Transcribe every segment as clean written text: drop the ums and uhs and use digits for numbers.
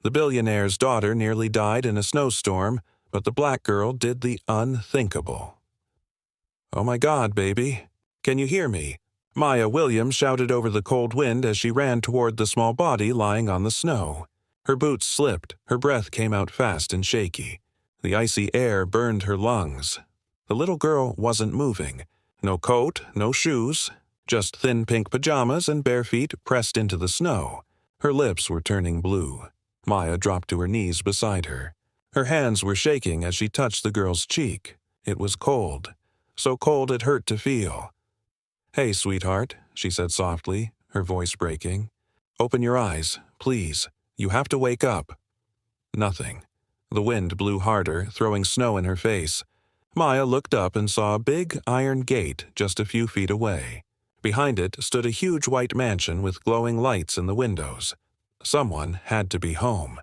The billionaire's daughter nearly died in a snowstorm, but the black girl did the unthinkable. "Oh my God, baby. Can you hear me?" Maya Williams shouted over the cold wind as she ran toward the small body lying on the snow. Her boots slipped, her breath came out fast and shaky. The icy air burned her lungs. The little girl wasn't moving. No coat, no shoes, just thin pink pajamas and bare feet pressed into the snow. Her lips were turning blue. Maya dropped to her knees beside her. Her hands were shaking as she touched the girl's cheek. It was cold, so cold it hurt to feel. "Hey, sweetheart," she said softly, her voice breaking. "Open your eyes, please. You have to wake up." Nothing. The wind blew harder, throwing snow in her face. Maya looked up and saw a big iron gate just a few feet away. Behind it stood a huge white mansion with glowing lights in the windows. Someone had to be home.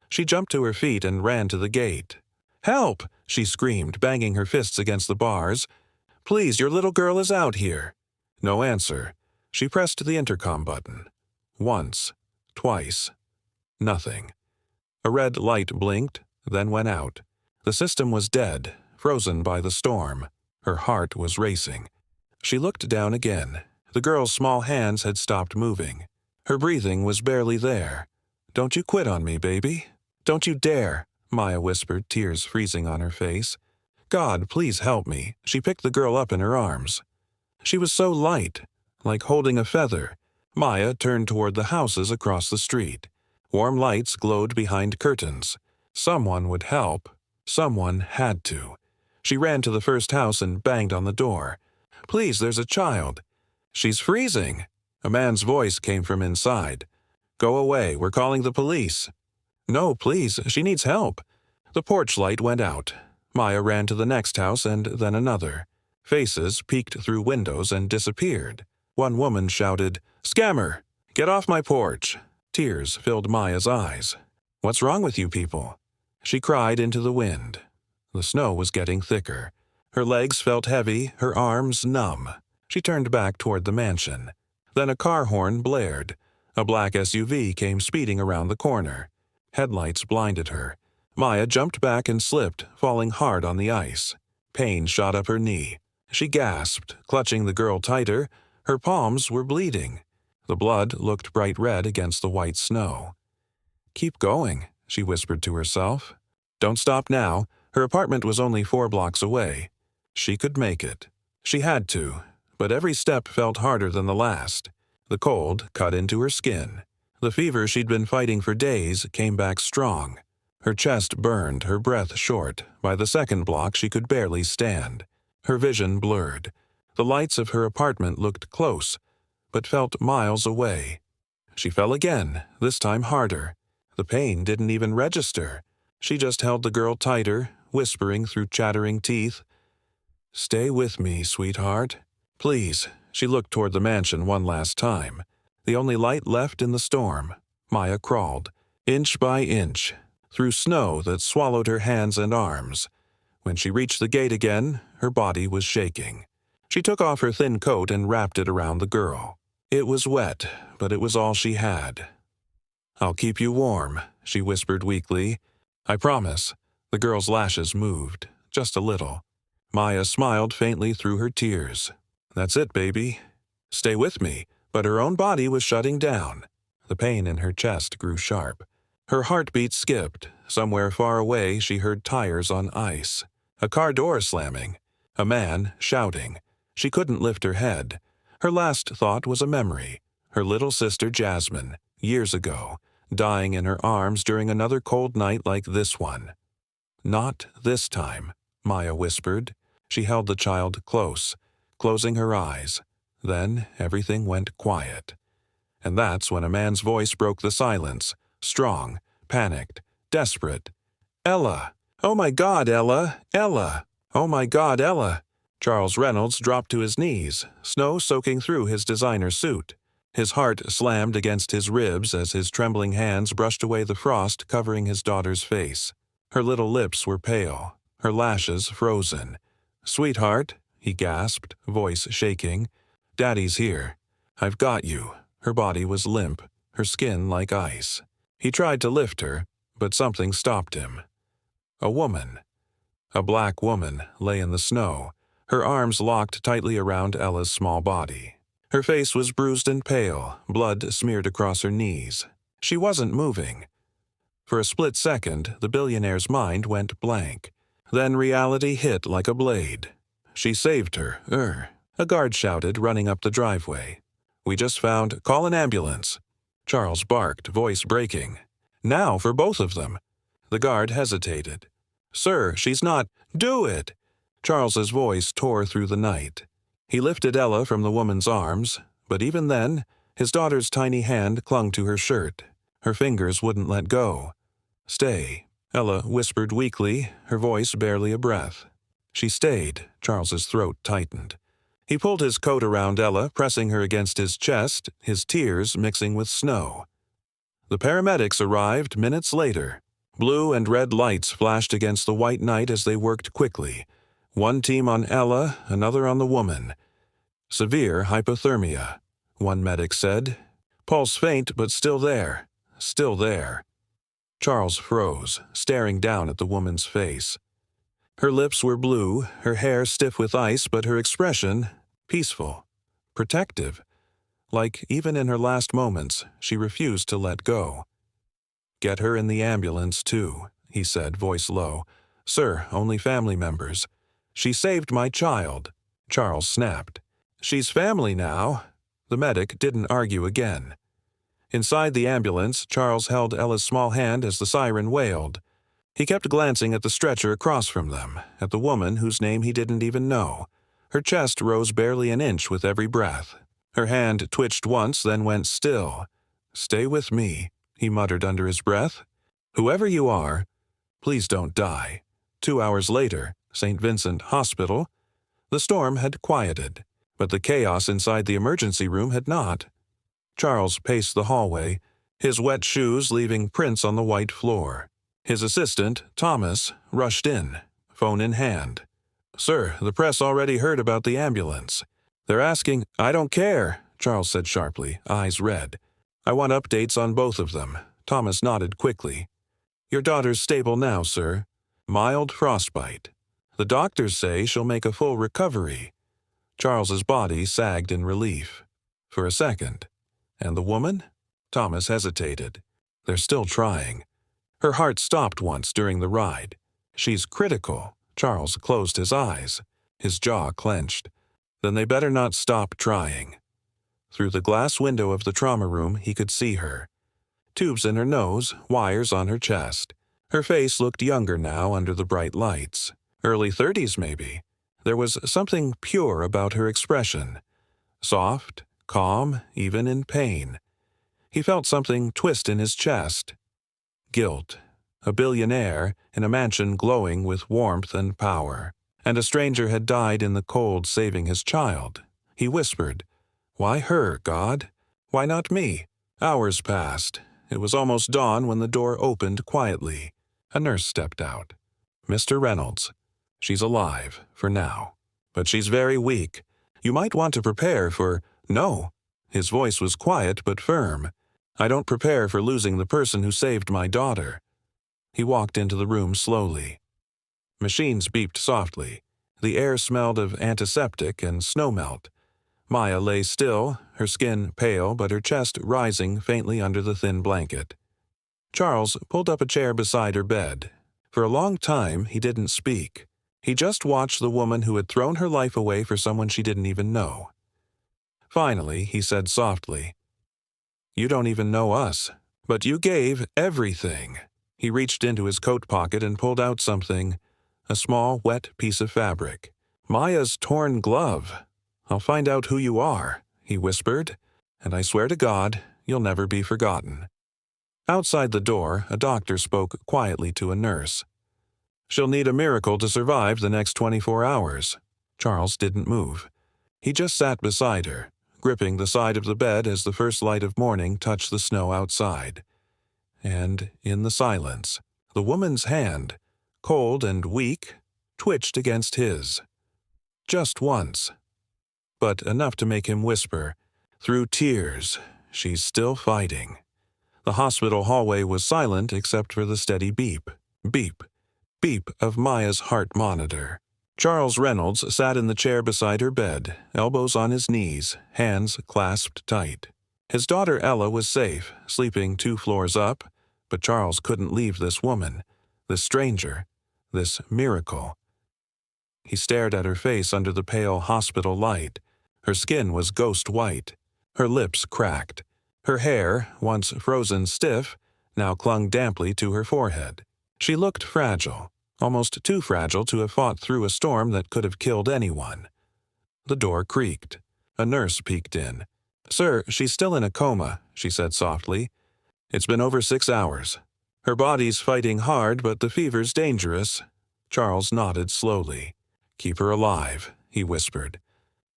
She jumped to her feet and ran to the gate. "Help!" she screamed, banging her fists against the bars. "Please, your little girl is out here." No answer. She pressed the intercom button. Once. Twice. Nothing. A red light blinked, then went out. The system was dead, frozen by the storm. Her heart was racing. She looked down again. The girl's small hands had stopped moving. Her breathing was barely there. "Don't you quit on me, baby. Don't you dare," Maya whispered, tears freezing on her face. "God, please help me." She picked the girl up in her arms. She was so light, like holding a feather. Maya turned toward the houses across the street. Warm lights glowed behind curtains. Someone would help. Someone had to. She ran to the first house and banged on the door. "Please, there's a child." "She's freezing." A man's voice came from inside. "Go away, we're calling the police." "No, please, she needs help." The porch light went out. Maya ran to the next house and then another. Faces peeked through windows and disappeared. One woman shouted, "Scammer! Get off my porch!" Tears filled Maya's eyes. "What's wrong with you people?" She cried into the wind. The snow was getting thicker. Her legs felt heavy, her arms numb. She turned back toward the mansion. Then a car horn blared. A black SUV came speeding around the corner. Headlights blinded her. Maya jumped back and slipped, falling hard on the ice. Pain shot up her knee. She gasped, clutching the girl tighter. Her palms were bleeding. The blood looked bright red against the white snow. "Keep going," she whispered to herself. Don't stop now. Her apartment was only 4 blocks away. She could make it. She had to, but every step felt harder than the last. The cold cut into her skin. The fever she'd been fighting for days came back strong. Her chest burned, her breath short. By the second block, she could barely stand. Her vision blurred. The lights of her apartment looked close, but felt miles away. She fell again, this time harder. The pain didn't even register. She just held the girl tighter, whispering through chattering teeth, "Stay with me, sweetheart. Please." She looked toward the mansion one last time. The only light left in the storm. Maya crawled, inch by inch, through snow that swallowed her hands and arms. When she reached the gate again, her body was shaking. She took off her thin coat and wrapped it around the girl. It was wet, but it was all she had. "I'll keep you warm," she whispered weakly. "I promise." The girl's lashes moved, just a little. Maya smiled faintly through her tears. "That's it, baby. Stay with me." But her own body was shutting down. The pain in her chest grew sharp. Her heartbeat skipped. Somewhere far away, she heard tires on ice. A car door slamming. A man shouting. She couldn't lift her head. Her last thought was a memory. Her little sister Jasmine, years ago, dying in her arms during another cold night like this one. "Not this time," Maya whispered. She held the child close, closing her eyes. Then everything went quiet. And that's when a man's voice broke the silence, strong, panicked, desperate. "Ella! Oh my God, Ella! Ella! Oh my God, Ella!" Charles Reynolds dropped to his knees, snow soaking through his designer suit. His heart slammed against his ribs as his trembling hands brushed away the frost covering his daughter's face. Her little lips were pale, her lashes frozen. "Sweetheart," he gasped, voice shaking. "Daddy's here. I've got you." Her body was limp, her skin like ice. He tried to lift her, but something stopped him. A woman. A black woman lay in the snow, her arms locked tightly around Ella's small body. Her face was bruised and pale, blood smeared across her knees. She wasn't moving. For a split second, the billionaire's mind went blank. Then reality hit like a blade. "She saved her, a guard shouted, running up the driveway. "We just found— Call an ambulance." Charles barked, voice breaking. "Now for both of them." The guard hesitated. "Sir, she's not— Do it!" Charles's voice tore through the night. He lifted Ella from the woman's arms, but even then, his daughter's tiny hand clung to her shirt. Her fingers wouldn't let go. "Stay," Ella whispered weakly, her voice barely a breath. She stayed. Charles's throat tightened. He pulled his coat around Ella, pressing her against his chest, his tears mixing with snow. The paramedics arrived minutes later. Blue and red lights flashed against the white night as they worked quickly. One team on Ella, another on the woman. "Severe hypothermia," one medic said. "Pulse faint, but still there. Still there." Charles froze, staring down at the woman's face. Her lips were blue, her hair stiff with ice, but her expression peaceful, protective. Like, even in her last moments, she refused to let go. "Get her in the ambulance, too," he said, voice low. "Sir, only family members." "She saved my child," Charles snapped. "She's family now." The medic didn't argue again. Inside the ambulance, Charles held Ella's small hand as the siren wailed. He kept glancing at the stretcher across from them, at the woman whose name he didn't even know. Her chest rose barely an inch with every breath. Her hand twitched once, then went still. "Stay with me," he muttered under his breath. "Whoever you are, please don't die." 2 hours later, St. Vincent Hospital. The storm had quieted, but the chaos inside the emergency room had not. Charles paced the hallway, his wet shoes leaving prints on the white floor. His assistant, Thomas, rushed in, phone in hand. "Sir, the press already heard about the ambulance. They're asking—" "I don't care," Charles said sharply, eyes red. "I want updates on both of them." Thomas nodded quickly. "Your daughter's stable now, sir. Mild frostbite. The doctors say she'll make a full recovery." Charles's body sagged in relief. For a second. "And the woman?" Thomas hesitated. "They're still trying." Her heart stopped once during the ride. "She's critical." Charles closed his eyes. His jaw clenched. "Then they better not stop trying." Through the glass window of the trauma room, he could see her. Tubes in her nose, wires on her chest. Her face looked younger now under the bright lights. Early 30s, maybe. There was something pure about her expression. Soft, calm, even in pain. He felt something twist in his chest. Guilt. A billionaire in a mansion glowing with warmth and power. And a stranger had died in the cold saving his child. He whispered, "Why her, God? Why not me?" Hours passed. It was almost dawn when the door opened quietly. A nurse stepped out. "Mr. Reynolds. She's alive, for now. But she's very weak. You might want to prepare for—" "No." His voice was quiet but firm. "I don't prepare for losing the person who saved my daughter." He walked into the room slowly. Machines beeped softly. The air smelled of antiseptic and snowmelt. Maya lay still, her skin pale but her chest rising faintly under the thin blanket. Charles pulled up a chair beside her bed. For a long time, he didn't speak. He just watched the woman who had thrown her life away for someone she didn't even know. Finally, he said softly, "You don't even know us, but you gave everything." He reached into his coat pocket and pulled out something, a small, wet piece of fabric. "Maya's torn glove. I'll find out who you are," he whispered, "and I swear to God, you'll never be forgotten." Outside the door, a doctor spoke quietly to a nurse. "She'll need a miracle to survive the next 24 hours. Charles didn't move. He just sat beside her, gripping the side of the bed as the first light of morning touched the snow outside. And, in the silence, the woman's hand, cold and weak, twitched against his. Just once. But enough to make him whisper, through tears, "She's still fighting." The hospital hallway was silent except for the steady beep, beep, beep of Maya's heart monitor. Charles Reynolds sat in the chair beside her bed, elbows on his knees, hands clasped tight. His daughter Ella was safe, sleeping 2 floors up, but Charles couldn't leave this woman, this stranger, this miracle. He stared at her face under the pale hospital light. Her skin was ghost white, her lips cracked. Her hair, once frozen stiff, now clung damply to her forehead. She looked fragile, almost too fragile to have fought through a storm that could have killed anyone. The door creaked. A nurse peeked in. "Sir, she's still in a coma," she said softly. "It's been over 6 hours. Her body's fighting hard, but the fever's dangerous." Charles nodded slowly. "Keep her alive," he whispered.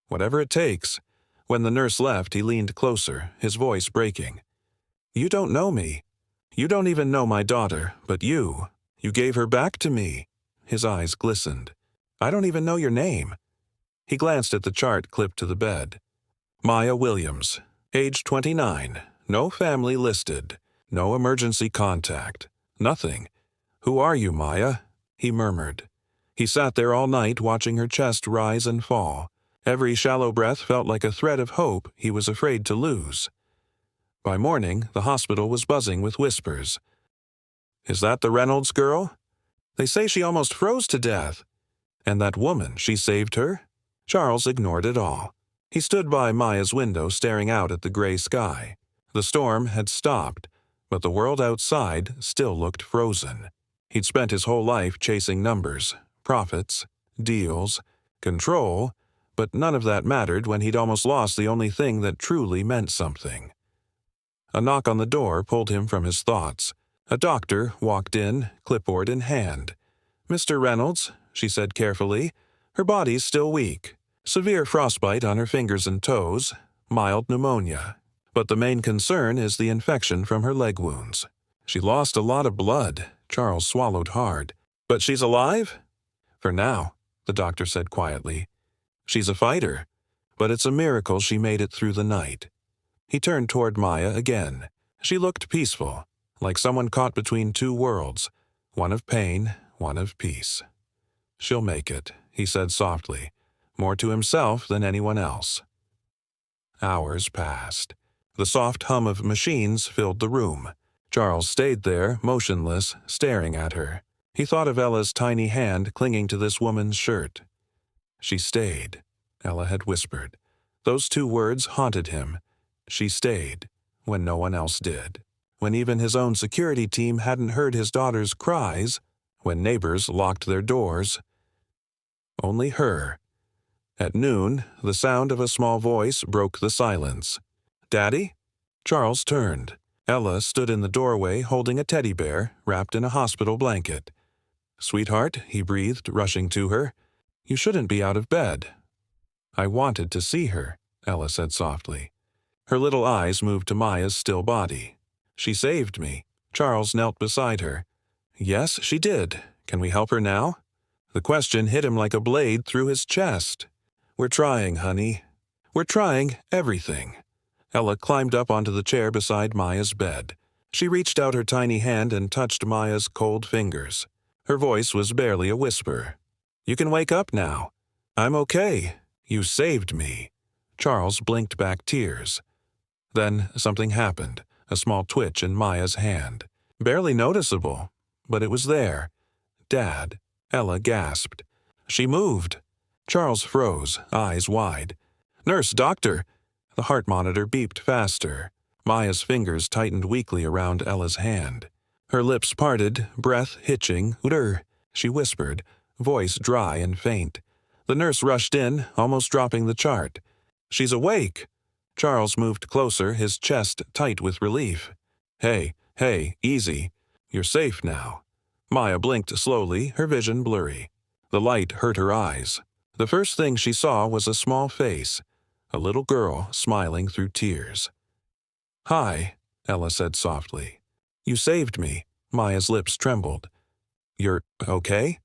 "Whatever it takes." When the nurse left, he leaned closer, his voice breaking. "You don't know me. You don't even know my daughter, but you gave her back to me." His eyes glistened. "I don't even know your name." He glanced at the chart clipped to the bed. Maya Williams, age 29, no family listed, no emergency contact, nothing. "Who are you, Maya?" he murmured. He sat there all night watching her chest rise and fall. Every shallow breath felt like a thread of hope he was afraid to lose. By morning, the hospital was buzzing with whispers. "Is that the Reynolds girl? They say she almost froze to death. And that woman, she saved her?" Charles ignored it all. He stood by Maya's window staring out at the gray sky. The storm had stopped, but the world outside still looked frozen. He'd spent his whole life chasing numbers, profits, deals, control, but none of that mattered when he'd almost lost the only thing that truly meant something. A knock on the door pulled him from his thoughts. A doctor walked in, clipboard in hand. "Mr. Reynolds," she said carefully, "her body's still weak. Severe frostbite on her fingers and toes, mild pneumonia. But the main concern is the infection from her leg wounds. She lost a lot of blood." Charles swallowed hard. "But she's alive?" "For now," the doctor said quietly. "She's a fighter, but it's a miracle she made it through the night." He turned toward Maya again. She looked peaceful, like someone caught between 2 worlds, one of pain, one of peace. "She'll make it," he said softly, more to himself than anyone else. Hours passed. The soft hum of machines filled the room. Charles stayed there, motionless, staring at her. He thought of Ella's tiny hand clinging to this woman's shirt. "She stayed," Ella had whispered. Those 2 words haunted him. She stayed, when no one else did. When even his own security team hadn't heard his daughter's cries, when neighbors locked their doors. Only her. At noon, the sound of a small voice broke the silence. "Daddy?" Charles turned. Ella stood in the doorway holding a teddy bear wrapped in a hospital blanket. "Sweetheart," he breathed, rushing to her. "You shouldn't be out of bed." "I wanted to see her," Ella said softly. Her little eyes moved to Maya's still body. "She saved me." Charles knelt beside her. "Yes, she did. Can we help her now?" The question hit him like a blade through his chest. "We're trying, honey. We're trying everything." Ella climbed up onto the chair beside Maya's bed. She reached out her tiny hand and touched Maya's cold fingers. Her voice was barely a whisper. "You can wake up now. I'm okay. You saved me." Charles blinked back tears. Then something happened, a small twitch in Maya's hand. Barely noticeable, but it was there. "Dad," Ella gasped. She moved. Charles froze, eyes wide. "Nurse, doctor!" The heart monitor beeped faster. Maya's fingers tightened weakly around Ella's hand. Her lips parted, breath hitching. "Utter," she whispered, voice dry and faint. The nurse rushed in, almost dropping the chart. "She's awake!" Charles moved closer, his chest tight with relief. Hey, easy. You're safe now." Maya blinked slowly, her vision blurry. The light hurt her eyes. The first thing she saw was a small face, a little girl smiling through tears. "Hi," Ella said softly. "You saved me." Maya's lips trembled. "You're okay?"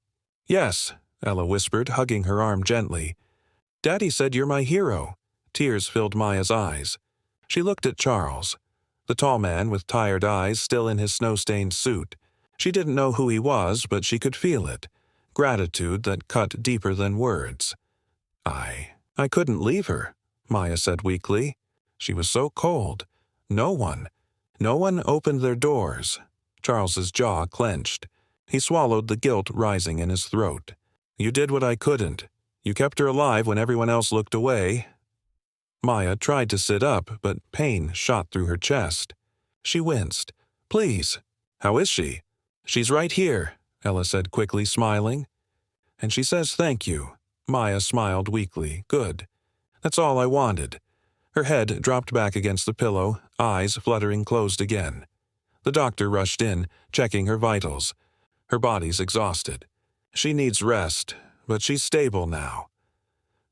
"Yes," Ella whispered, hugging her arm gently. "Daddy said you're my hero." Tears filled Maya's eyes. She looked at Charles. the tall man with tired eyes still in his snow-stained suit. She didn't know who he was, but she could feel it. Gratitude that cut deeper than words. I couldn't leave her, Maya said weakly. She was so cold. No one opened their doors. Charles's jaw clenched. He swallowed the guilt rising in his throat. You did what I couldn't. You kept her alive when everyone else looked away. Maya tried to sit up, but pain shot through her chest. She winced. Please. How is she? She's right here, Ella said quickly, smiling. And she says thank you. Maya smiled weakly. Good. That's all I wanted. Her head dropped back against the pillow, eyes fluttering closed again. The doctor rushed in, checking her vitals. Her body's exhausted. She needs rest, but she's stable now.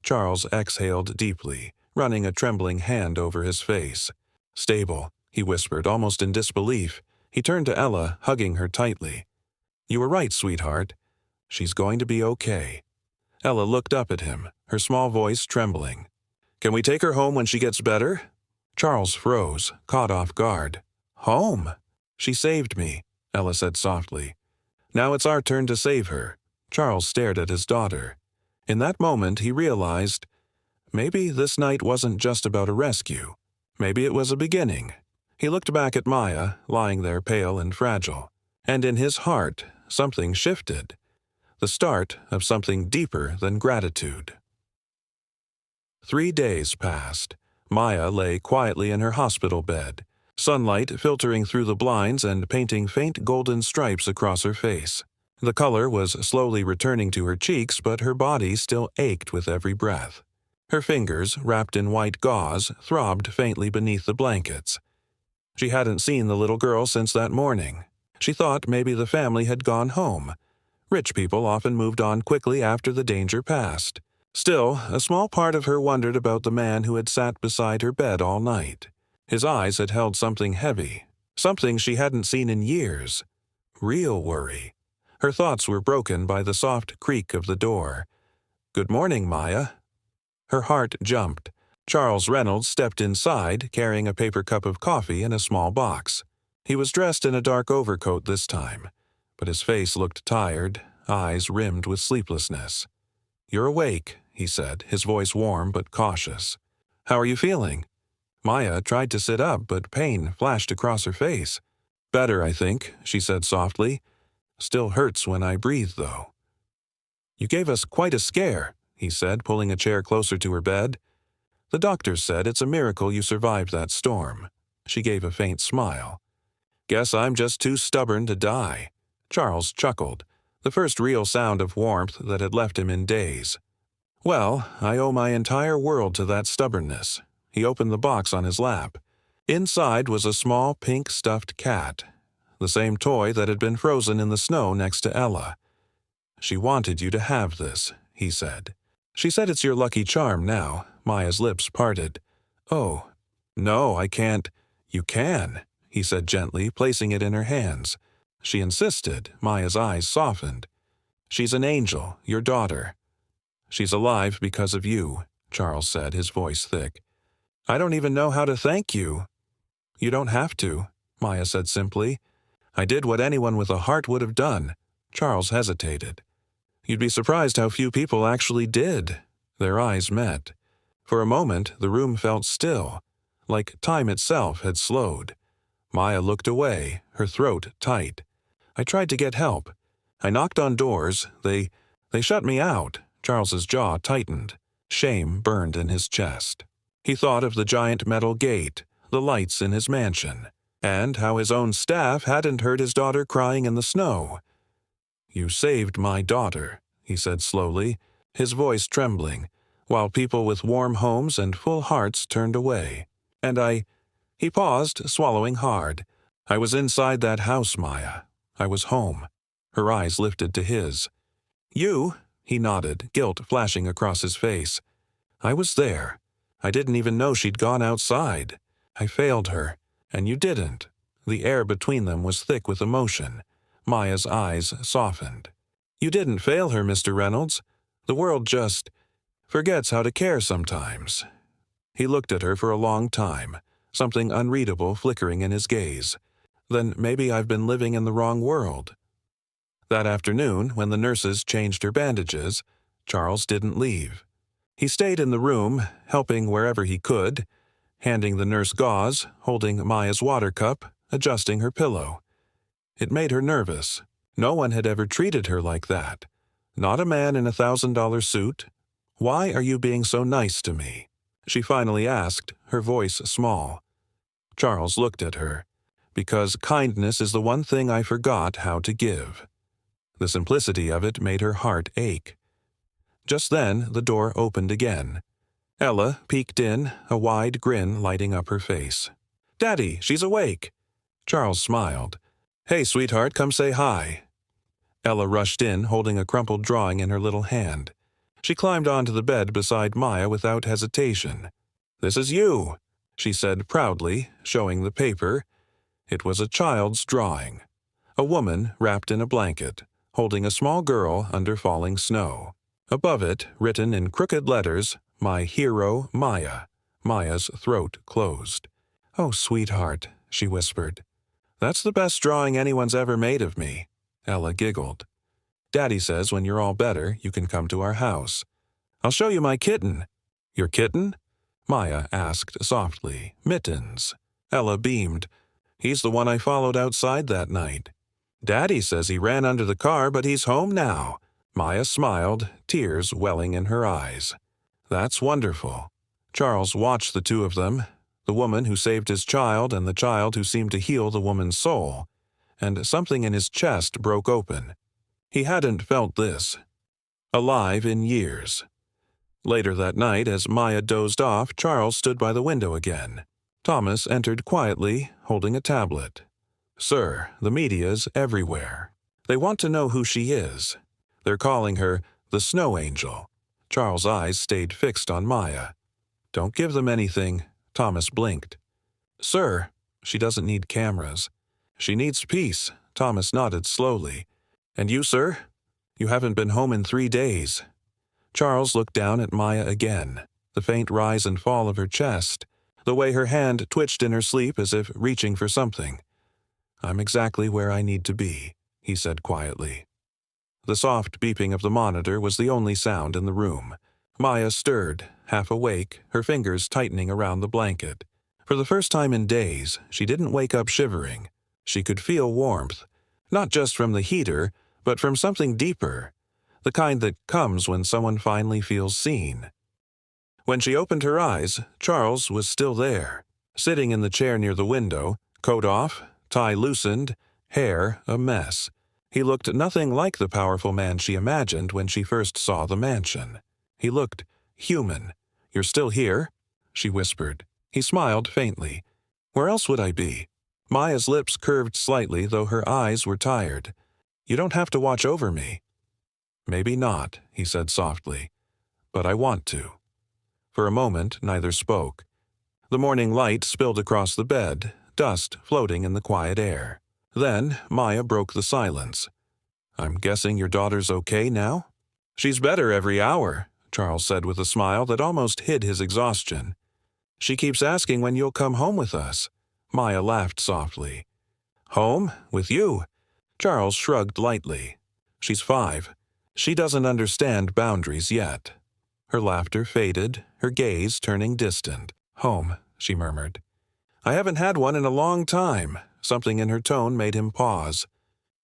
Charles exhaled deeply, running a trembling hand over his face. Stable, he whispered, almost in disbelief. He turned to Ella, hugging her tightly. You were right, sweetheart. She's going to be okay. Ella looked up at him, her small voice trembling. Can we take her home when she gets better? Charles froze, caught off guard. Home? She saved me, Ella said softly. Now it's our turn to save her. Charles stared at his daughter. In that moment, he realized, maybe this night wasn't just about a rescue. Maybe it was a beginning. He looked back at Maya, lying there pale and fragile. And in his heart, something shifted. The start of something deeper than gratitude. 3 days passed. Maya lay quietly in her hospital bed, sunlight filtering through the blinds and painting faint golden stripes across her face. The color was slowly returning to her cheeks, but her body still ached with every breath. Her fingers, wrapped in white gauze, throbbed faintly beneath the blankets. She hadn't seen the little girl since that morning. She thought maybe the family had gone home. Rich people often moved on quickly after the danger passed. Still, a small part of her wondered about the man who had sat beside her bed all night. His eyes had held something heavy, something she hadn't seen in years. Real worry. Her thoughts were broken by the soft creak of the door. Good morning, Maya. Her heart jumped. Charles Reynolds stepped inside, carrying a paper cup of coffee in a small box. He was dressed in a dark overcoat this time, but his face looked tired, eyes rimmed with sleeplessness. You're awake, he said, his voice warm but cautious. How are you feeling? Maya tried to sit up, but pain flashed across her face. Better, I think, she said softly. Still hurts when I breathe, though. You gave us quite a scare, he said, pulling a chair closer to her bed. The doctors said it's a miracle you survived that storm. She gave a faint smile. Guess I'm just too stubborn to die. Charles chuckled, the first real sound of warmth that had left him in daze. Well, I owe my entire world to that stubbornness. He opened the box on his lap. Inside was a small pink stuffed cat, the same toy that had been frozen in the snow next to Ella. She wanted you to have this, he said. She said it's your lucky charm now. Maya's lips parted. Oh, no, I can't. You can, he said gently, placing it in her hands. She insisted. Maya's eyes softened. She's an angel, your daughter. She's alive because of you, Charles said, his voice thick. I don't even know how to thank you. You don't have to, Maya said simply. I did what anyone with a heart would have done. Charles hesitated. You'd be surprised how few people actually did. Their eyes met. For a moment, the room felt still, like time itself had slowed. Maya looked away, her throat tight. I tried to get help. I knocked on doors. They shut me out. Charles's jaw tightened. Shame burned in his chest. He thought of the giant metal gate, the lights in his mansion, and how his own staff hadn't heard his daughter crying in the snow. You saved my daughter, he said slowly, his voice trembling, while people with warm homes and full hearts turned away. And he paused, swallowing hard. I was inside that house, Maya. I was home. Her eyes lifted to his. You? He nodded, guilt flashing across his face. I was there. I didn't even know she'd gone outside. I failed her, and you didn't. The air between them was thick with emotion. Maya's eyes softened. You didn't fail her, Mr. Reynolds. The world just forgets how to care sometimes. He looked at her for a long time, something unreadable flickering in his gaze. Then maybe I've been living in the wrong world. That afternoon, when the nurses changed her bandages, Charles didn't leave. He stayed in the room, helping wherever he could, handing the nurse gauze, holding Maya's water cup, adjusting her pillow. It made her nervous. No one had ever treated her like that. Not a man in $1,000 suit. "Why are you being so nice to me?" she finally asked, her voice small. Charles looked at her. "Because kindness is the one thing I forgot how to give." The simplicity of it made her heart ache. Just then, the door opened again. Ella peeked in, a wide grin lighting up her face. "Daddy, she's awake." Charles smiled. "Hey, sweetheart, come say hi." Ella rushed in, holding a crumpled drawing in her little hand. She climbed onto the bed beside Maya without hesitation. "This is you," she said proudly, showing the paper. It was a child's drawing. A woman wrapped in a blanket, holding a small girl under falling snow. Above it, written in crooked letters, "My hero, Maya." Maya's throat closed. "Oh, sweetheart," she whispered. "That's the best drawing anyone's ever made of me." Ella giggled. "Daddy says when you're all better, you can come to our house. I'll show you my kitten." "Your kitten?" Maya asked softly. "Mittens." Ella beamed. "He's the one I followed outside that night." "Daddy says he ran under the car, but he's home now." Maya smiled, tears welling in her eyes. "That's wonderful." Charles watched the two of them, the woman who saved his child and the child who seemed to heal the woman's soul, and something in his chest broke open. He hadn't felt this. Alive in years. Later that night, as Maya dozed off, Charles stood by the window again. Thomas entered quietly, holding a tablet. "Sir, the media's everywhere. They want to know who she is. They're calling her the Snow Angel." Charles' eyes stayed fixed on Maya. "Don't give them anything," Thomas blinked. "Sir, she doesn't need cameras. She needs peace," Thomas nodded slowly. "And you, sir? You haven't been home in 3 days." Charles looked down at Maya again, the faint rise and fall of her chest, the way her hand twitched in her sleep as if reaching for something. "I'm exactly where I need to be," he said quietly. The soft beeping of the monitor was the only sound in the room. Maya stirred, half awake, her fingers tightening around the blanket. For the first time in days, she didn't wake up shivering. She could feel warmth, not just from the heater, but from something deeper, the kind that comes when someone finally feels seen. When she opened her eyes, Charles was still there, sitting in the chair near the window, coat off, tie loosened, hair a mess. He looked nothing like the powerful man she imagined when she first saw the mansion. He looked human. "You're still here?" she whispered. He smiled faintly. "Where else would I be?" Maya's lips curved slightly, though her eyes were tired. "You don't have to watch over me." "Maybe not," he said softly. "But I want to." For a moment, neither spoke. The morning light spilled across the bed, dust floating in the quiet air. Then Maya broke the silence. "I'm guessing your daughter's okay now?" "She's better every hour," Charles said with a smile that almost hid his exhaustion. "She keeps asking when you'll come home with us." Maya laughed softly. "Home? With you?" Charles shrugged lightly. "She's 5. She doesn't understand boundaries yet." Her laughter faded, her gaze turning distant. "Home," she murmured. "I haven't had one in a long time." Something in her tone made him pause.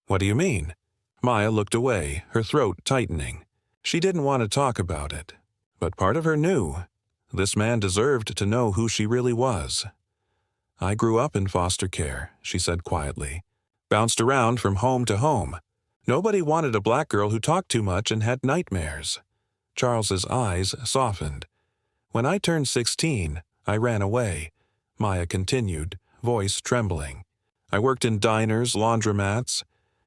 "What do you mean?" Maya looked away, her throat tightening. She didn't want to talk about it. But part of her knew. This man deserved to know who she really was. "I grew up in foster care," she said quietly. "Bounced around from home to home. Nobody wanted a black girl who talked too much and had nightmares." Charles's eyes softened. "When I turned 16, I ran away," Maya continued, voice trembling. "I worked in diners, laundromats,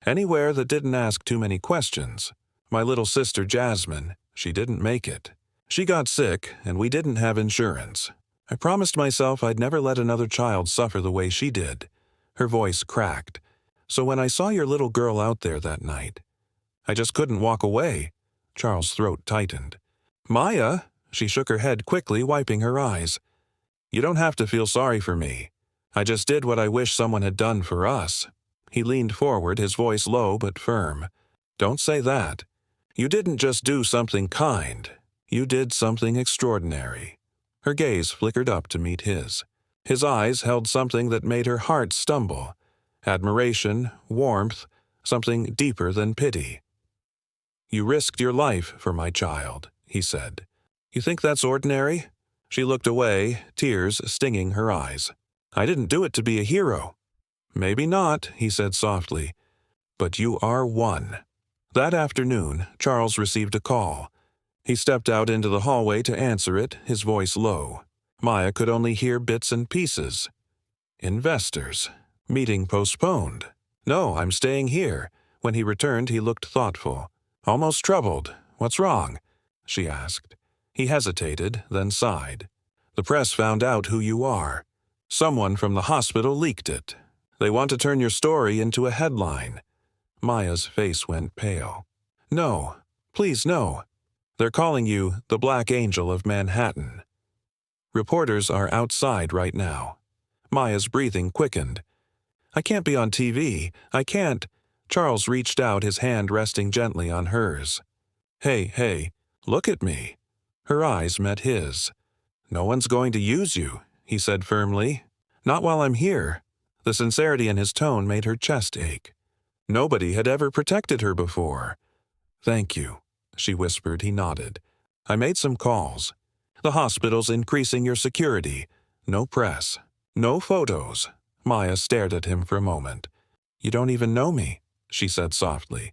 anywhere that didn't ask too many questions. My little sister Jasmine, she didn't make it. She got sick, and we didn't have insurance. I promised myself I'd never let another child suffer the way she did." Her voice cracked. "So when I saw your little girl out there that night, I just couldn't walk away." Charles' throat tightened. "Maya!" She shook her head quickly, wiping her eyes. You don't have to feel sorry for me. I just did what I wish someone had done for us." He leaned forward, his voice low but firm. "Don't say that. You didn't just do something kind. You did something extraordinary." Her gaze flickered up to meet his. His eyes held something that made her heart stumble. Admiration, warmth, something deeper than pity. "You risked your life for my child," he said. "You think that's ordinary?" She looked away, tears stinging her eyes. "I didn't do it to be a hero." "Maybe not," he said softly, "but you are one." That afternoon, Charles received a call. He stepped out into the hallway to answer it, his voice low. Maya could only hear bits and pieces. "Investors. Meeting postponed. No, I'm staying here." When he returned, he looked thoughtful. "Almost troubled. What's wrong?" she asked. He hesitated, then sighed. "The press found out who you are. Someone from the hospital leaked it. They want to turn your story into a headline." Maya's face went pale. "No, please no. They're calling you the Black Angel of Manhattan. Reporters are outside right now." Maya's breathing quickened. "I can't be on TV. I can't." Charles reached out, his hand resting gently on hers. Hey, look at me." Her eyes met his. "No one's going to use you," he said firmly. "Not while I'm here." The sincerity in his tone made her chest ache. Nobody had ever protected her before. "Thank you," she whispered. He nodded. "I made some calls. The hospital's increasing your security. No press. No photos." Maya stared at him for a moment. "You don't even know me," she said softly.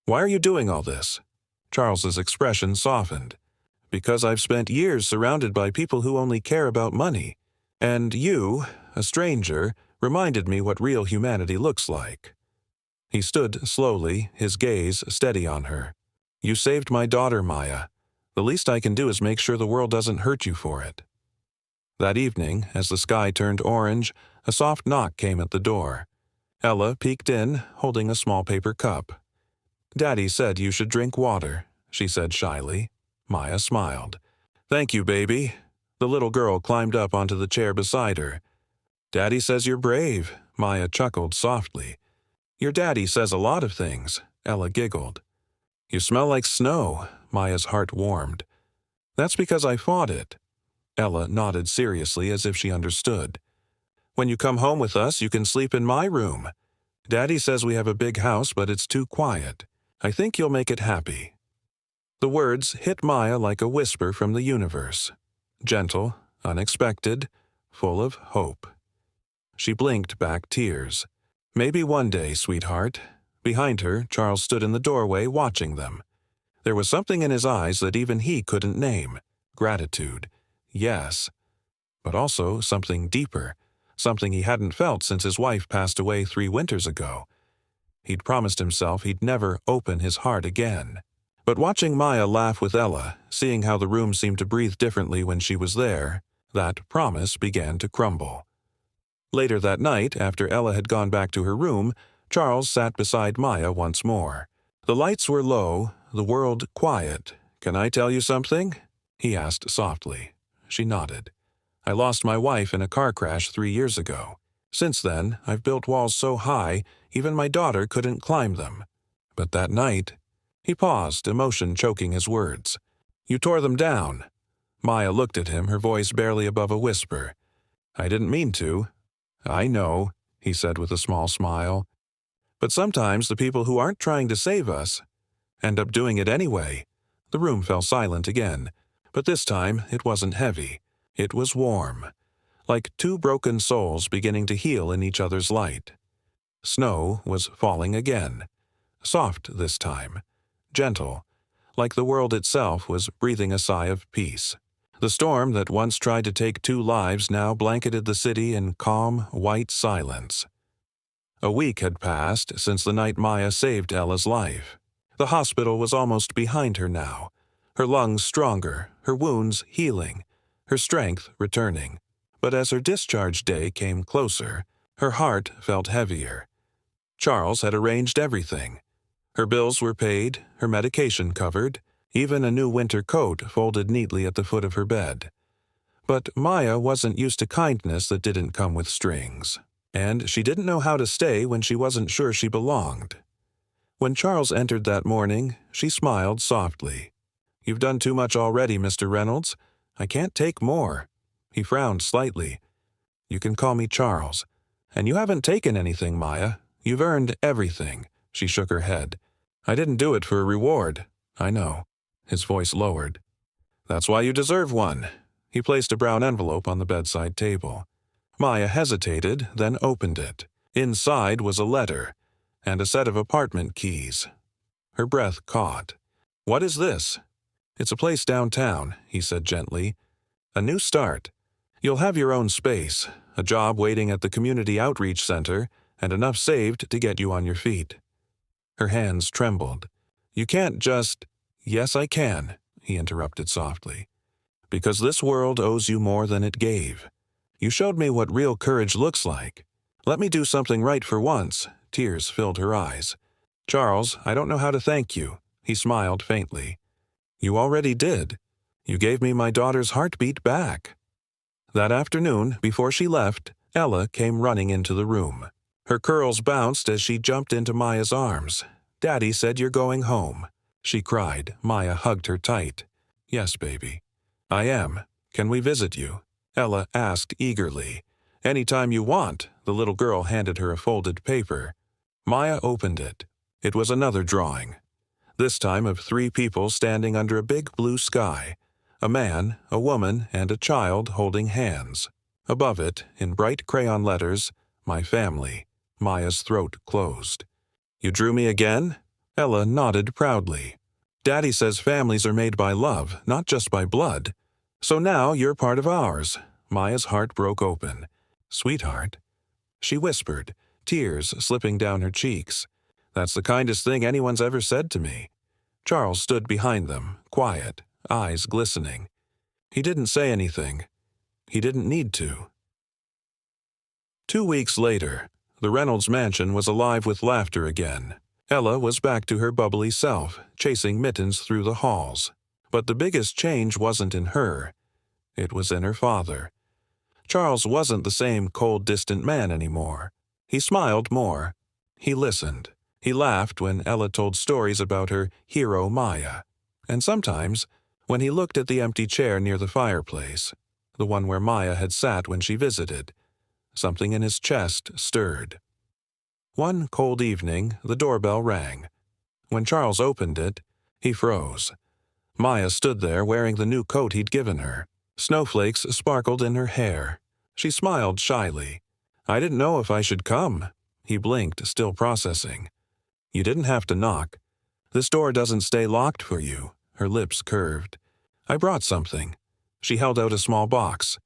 "Why are you doing all this?" Charles's expression softened. "Because I've spent years surrounded by people who only care about money. And you, a stranger, reminded me what real humanity looks like." He stood slowly, his gaze steady on her. "You saved my daughter, Maya. The least I can do is make sure the world doesn't hurt you for it." That evening, as the sky turned orange, a soft knock came at the door. Ella peeked in, holding a small paper cup. "Daddy said you should drink water," she said shyly. Maya smiled. "Thank you, baby." The little girl climbed up onto the chair beside her. "Daddy says you're brave," Maya chuckled softly. "Your daddy says a lot of things," Ella giggled. "You smell like snow," Maya's heart warmed. "That's because I fought it." Ella nodded seriously as if she understood. "When you come home with us, you can sleep in my room. Daddy says we have a big house, but it's too quiet. I think you'll make it happy." The words hit Maya like a whisper from the universe. Gentle, unexpected, full of hope. She blinked back tears. "Maybe one day, sweetheart." Behind her, Charles stood in the doorway watching them. There was something in his eyes that even he couldn't name. Gratitude. Yes. But also something deeper. Something he hadn't felt since his wife passed away 3 winters ago. He'd promised himself he'd never open his heart again. But watching Maya laugh with Ella, seeing how the room seemed to breathe differently when she was there, that promise began to crumble. Later that night, after Ella had gone back to her room, Charles sat beside Maya once more. The lights were low, the world quiet. "Can I tell you something?" he asked softly. She nodded. "I lost my wife in a car crash 3 years ago. Since then, I've built walls so high, even my daughter couldn't climb them. But that night—" He paused, emotion choking his words. "You tore them down." Maya looked at him, her voice barely above a whisper. "I didn't mean to." "I know," he said with a small smile. "But sometimes the people who aren't trying to save us end up doing it anyway." The room fell silent again, but this time it wasn't heavy. It was warm, like 2 broken souls beginning to heal in each other's light. Snow was falling again, soft this time, gentle, like the world itself was breathing a sigh of peace. The storm that once tried to take 2 lives now blanketed the city in calm, white silence. A week had passed since the night Maya saved Ella's life. The hospital was almost behind her now, her lungs stronger, her wounds healing, her strength returning. But as her discharge day came closer, her heart felt heavier. Charles had arranged everything. Her bills were paid, her medication covered, even a new winter coat folded neatly at the foot of her bed. But Maya wasn't used to kindness that didn't come with strings, and she didn't know how to stay when she wasn't sure she belonged. When Charles entered that morning, she smiled softly. "You've done too much already, Mr. Reynolds. I can't take more." He frowned slightly. "You can call me Charles. And you haven't taken anything, Maya. You've earned everything." She shook her head. "I didn't do it for a reward." "I know." His voice lowered. "That's why you deserve one." He placed a brown envelope on the bedside table. Maya hesitated, then opened it. Inside was a letter and a set of apartment keys. Her breath caught. "What is this?" "It's a place downtown," he said gently. "A new start. You'll have your own space, a job waiting at the community outreach center, and enough saved to get you on your feet." Her hands trembled. "You can't just—" "Yes, I can," he interrupted softly. "Because this world owes you more than it gave. You showed me what real courage looks like. Let me do something right for once." Tears filled her eyes. "Charles, I don't know how to thank you." He smiled faintly. "You already did. You gave me my daughter's heartbeat back." That afternoon, before she left, Ella came running into the room. Her curls bounced as she jumped into Maya's arms. "Daddy said you're going home," she cried. Maya hugged her tight. "Yes, baby." "I am. Can we visit you?" Ella asked eagerly. "Any time you want." The little girl handed her a folded paper. Maya opened it. It was another drawing, this time of 3 people standing under a big blue sky. A man, a woman, and a child holding hands. Above it, in bright crayon letters, "My family." Maya's throat closed. "You drew me again?" Ella nodded proudly. "Daddy says families are made by love, not just by blood. So now you're part of ours." Maya's heart broke open. "Sweetheart," she whispered, tears slipping down her cheeks. "That's the kindest thing anyone's ever said to me." Charles stood behind them, quiet, eyes glistening. He didn't say anything. He didn't need to. 2 weeks later, the Reynolds mansion was alive with laughter again. Ella was back to her bubbly self, chasing mittens through the halls. But the biggest change wasn't in her. It was in her father. Charles wasn't the same cold, distant man anymore. He smiled more. He listened. He laughed when Ella told stories about her hero Maya. And sometimes, when he looked at the empty chair near the fireplace, the one where Maya had sat when she visited, something in his chest stirred. One cold evening, the doorbell rang. When Charles opened it, he froze. Maya stood there wearing the new coat he'd given her. Snowflakes sparkled in her hair. She smiled shyly. "I didn't know if I should come." He blinked, still processing. "You didn't have to knock. This door doesn't stay locked for you." Her lips curved. "I brought something." She held out a small box.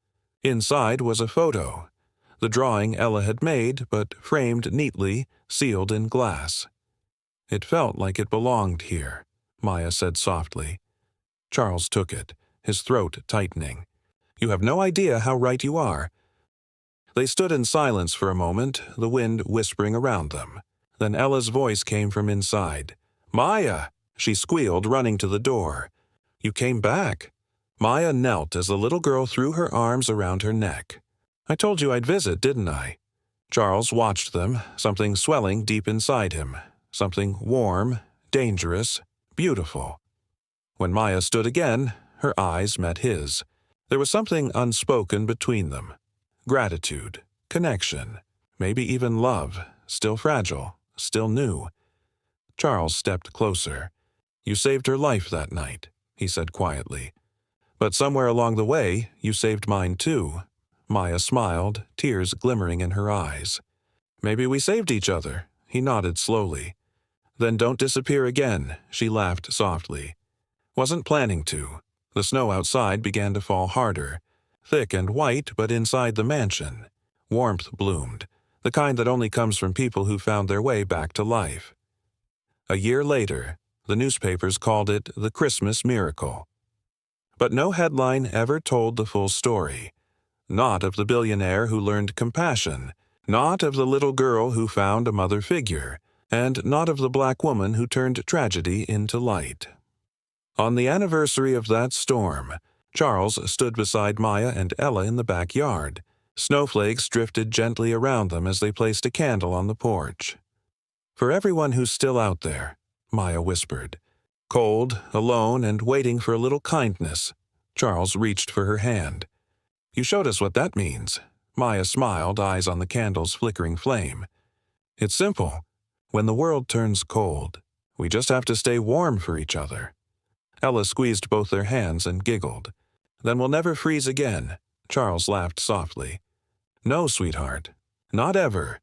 Inside was a photo. The drawing Ella had made, but framed neatly, sealed in glass. "It felt like it belonged here," Maya said softly. Charles took it, his throat tightening. "You have no idea how right you are." They stood in silence for a moment, the wind whispering around them. Then Ella's voice came from inside. "Maya!" she squealed, running to the door. "You came back." Maya knelt as the little girl threw her arms around her neck. "I told you I'd visit, didn't I?" Charles watched them, something swelling deep inside him, something warm, dangerous, beautiful. When Maya stood again, her eyes met his. There was something unspoken between them. Gratitude, connection, maybe even love, still fragile, still new. Charles stepped closer. "You saved her life that night," he said quietly. "But somewhere along the way, you saved mine too." Maya smiled, tears glimmering in her eyes. "Maybe we saved each other." He nodded slowly. "Then don't disappear again," she laughed softly. "Wasn't planning to." The snow outside began to fall harder, thick and white, but inside the mansion. Warmth bloomed, the kind that only comes from people who found their way back to life. A year later, the newspapers called it the Christmas miracle. But no headline ever told the full story. Not of the billionaire who learned compassion, not of the little girl who found a mother figure, and not of the black woman who turned tragedy into light. On the anniversary of that storm, Charles stood beside Maya and Ella in the backyard. Snowflakes drifted gently around them as they placed a candle on the porch. "For everyone who's still out there," Maya whispered. "Cold, alone, and waiting for a little kindness." Charles reached for her hand. "You showed us what that means." Maya smiled, eyes on the candle's flickering flame. "It's simple. When the world turns cold, we just have to stay warm for each other." Ella squeezed both their hands and giggled. "Then we'll never freeze again." Charles laughed softly. "No, sweetheart. Not ever."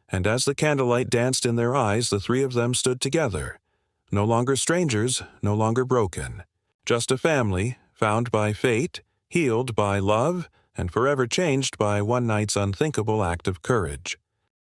And as the candlelight danced in their eyes, the three of them stood together. No longer strangers, no longer broken. Just a family, found by fate, healed by love, and forever changed by one night's unthinkable act of courage.